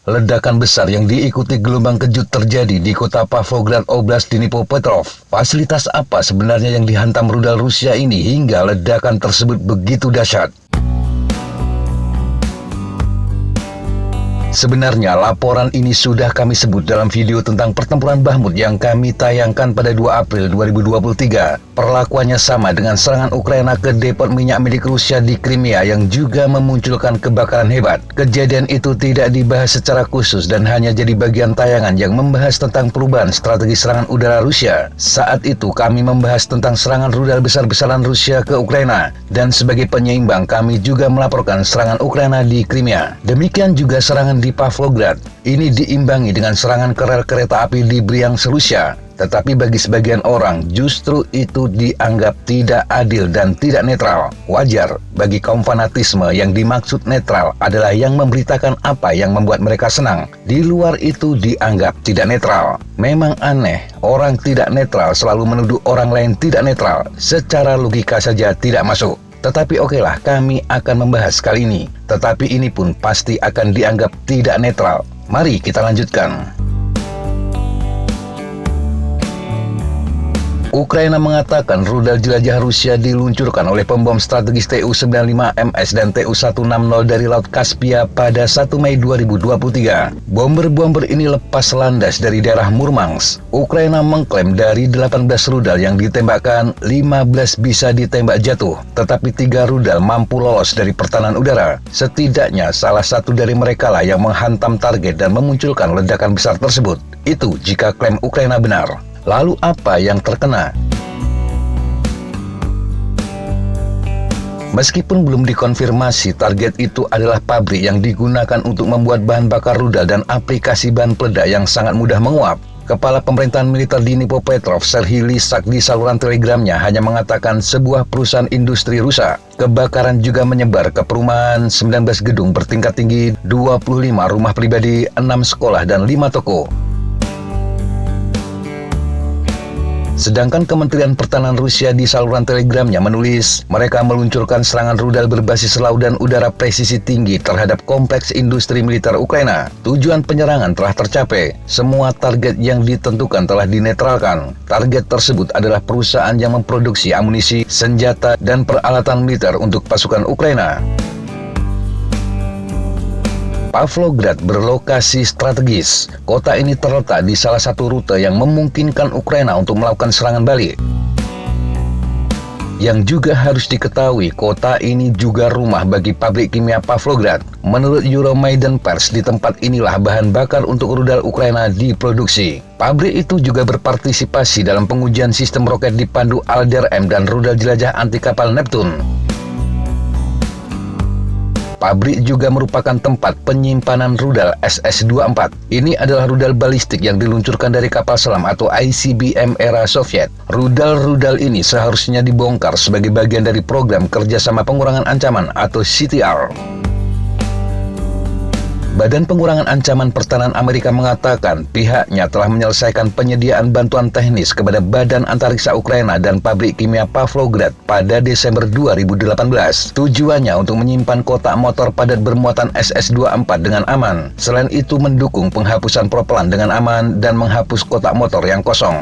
Ledakan besar yang diikuti gelombang kejut terjadi di kota Pavlograd Oblast Dnipropetrovsk. Fasilitas apa sebenarnya yang dihantam rudal Rusia ini hingga ledakan tersebut begitu dahsyat? Sebenarnya laporan ini sudah kami sebut dalam video tentang pertempuran Bahmut yang kami tayangkan pada 2 April 2023. Perlakuannya sama dengan serangan Ukraina ke depot minyak milik Rusia di Crimea yang juga memunculkan kebakaran hebat. Kejadian itu tidak dibahas secara khusus dan hanya jadi bagian tayangan yang membahas tentang perubahan strategi serangan udara Rusia. Saat itu kami membahas tentang serangan rudal besar-besaran Rusia ke Ukraina, dan sebagai penyeimbang kami juga melaporkan serangan Ukraina di Crimea. Demikian juga serangan di Pavlograd. Ini diimbangi dengan serangan ke rel kereta api di Bryansk, Rusia. Tetapi bagi sebagian orang justru itu dianggap tidak adil dan tidak netral. Wajar bagi kaum fanatisme yang dimaksud netral adalah yang memberitakan apa yang membuat mereka senang. Di luar itu dianggap tidak netral. Memang aneh, orang tidak netral selalu menuduh orang lain tidak netral. Secara logika saja tidak masuk. Tetapi okelah, kami akan membahas kali ini. Tetapi ini pun pasti akan dianggap tidak netral. Mari kita lanjutkan. Ukraina mengatakan rudal jelajah Rusia diluncurkan oleh pembom strategis Tu-95MS dan Tu-160 dari Laut Kaspia pada 1 Mei 2023. Bomber-bomber ini lepas landas dari daerah Murmansk. Ukraina mengklaim dari 18 rudal yang ditembakkan, 15 bisa ditembak jatuh, tetapi 3 rudal mampu lolos dari pertahanan udara. Setidaknya salah satu dari mereka lah yang menghantam target dan memunculkan ledakan besar tersebut. Itu jika klaim Ukraina benar. Lalu apa yang terkena? Meskipun belum dikonfirmasi, target itu adalah pabrik yang digunakan untuk membuat bahan bakar rudal dan aplikasi bahan peledak yang sangat mudah menguap. Kepala Pemerintahan Militer di Dnipropetrovsk, Serhiy Lysak, di saluran telegramnya hanya mengatakan sebuah perusahaan industri rusak. Kebakaran juga menyebar ke perumahan, 19 gedung bertingkat tinggi, 25 rumah pribadi, 6 sekolah, dan 5 toko. Sedangkan Kementerian Pertahanan Rusia di saluran telegramnya menulis, mereka meluncurkan serangan rudal berbasis laut dan udara presisi tinggi terhadap kompleks industri militer Ukraina. Tujuan penyerangan telah tercapai. Semua target yang ditentukan telah dinetralkan. Target tersebut adalah perusahaan yang memproduksi amunisi, senjata, dan peralatan militer untuk pasukan Ukraina. Pavlograd berlokasi strategis. Kota ini terletak di salah satu rute yang memungkinkan Ukraina untuk melakukan serangan balik. Yang juga harus diketahui, kota ini juga rumah bagi pabrik kimia Pavlograd. Menurut Euromaidan Pers, di tempat inilah bahan bakar untuk rudal Ukraina diproduksi. Pabrik itu juga berpartisipasi dalam pengujian sistem roket dipandu Alder-M dan rudal jelajah anti kapal Neptune. Pabrik juga merupakan tempat penyimpanan rudal SS-24. Ini adalah rudal balistik yang diluncurkan dari kapal selam atau ICBM era Soviet. Rudal-rudal ini seharusnya dibongkar sebagai bagian dari program kerjasama pengurangan ancaman atau CTR. Badan Pengurangan Ancaman Pertahanan Amerika mengatakan pihaknya telah menyelesaikan penyediaan bantuan teknis kepada Badan Antariksa Ukraina dan pabrik kimia Pavlograd pada Desember 2018. Tujuannya untuk menyimpan kotak motor padat bermuatan SS-24 dengan aman. Selain itu mendukung penghapusan propelan dengan aman dan menghapus kotak motor yang kosong.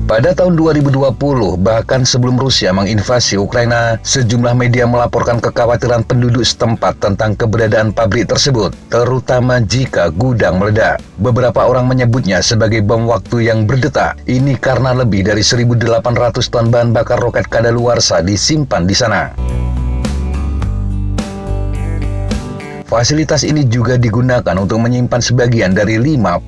Pada tahun 2020, bahkan sebelum Rusia menginvasi Ukraina, sejumlah media melaporkan kekhawatiran penduduk setempat tentang keberadaan pabrik tersebut, terutama jika gudang meledak. Beberapa orang menyebutnya sebagai bom waktu yang berdetak. Ini karena lebih dari 1.800 ton bahan bakar roket kadaluarsa disimpan di sana. Fasilitas ini juga digunakan untuk menyimpan sebagian dari 55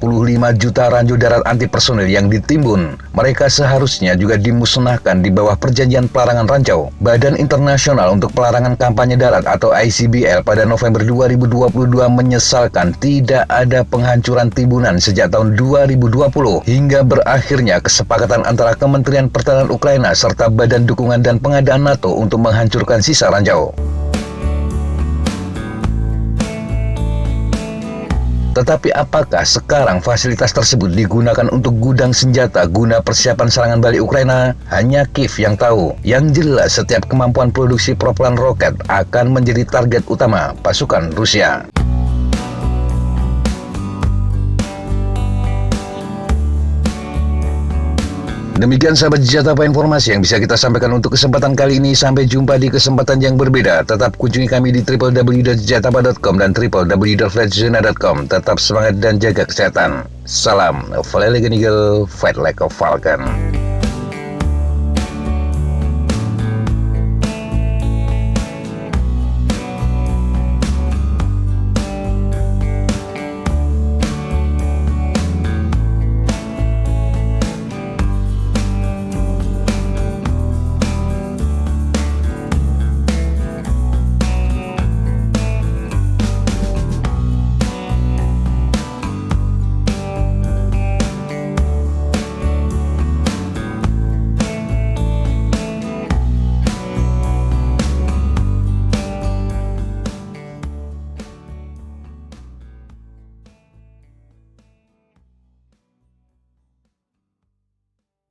juta ranjau darat anti personil yang ditimbun. Mereka seharusnya juga dimusnahkan di bawah Perjanjian Pelarangan Ranjau. Badan Internasional untuk Pelarangan Kampanye Darat atau ICBL pada November 2022 menyesalkan tidak ada penghancuran timbunan sejak tahun 2020 hingga berakhirnya kesepakatan antara Kementerian Pertahanan Ukraina serta Badan Dukungan dan Pengadaan NATO untuk menghancurkan sisa ranjau. Tetapi apakah sekarang fasilitas tersebut digunakan untuk gudang senjata guna persiapan serangan balik Ukraina? Hanya Kiev yang tahu. Yang jelas setiap kemampuan produksi propelan roket akan menjadi target utama pasukan Rusia. Demikian sahabat Jatapa informasi yang bisa kita sampaikan untuk kesempatan kali ini. Sampai jumpa di kesempatan yang berbeda. Tetap kunjungi kami di www.jatapa.com dan www.flatzona.com. Tetap semangat dan jaga kesehatan. Salam, Fly Like an Eagle, Fight Like a Falcon.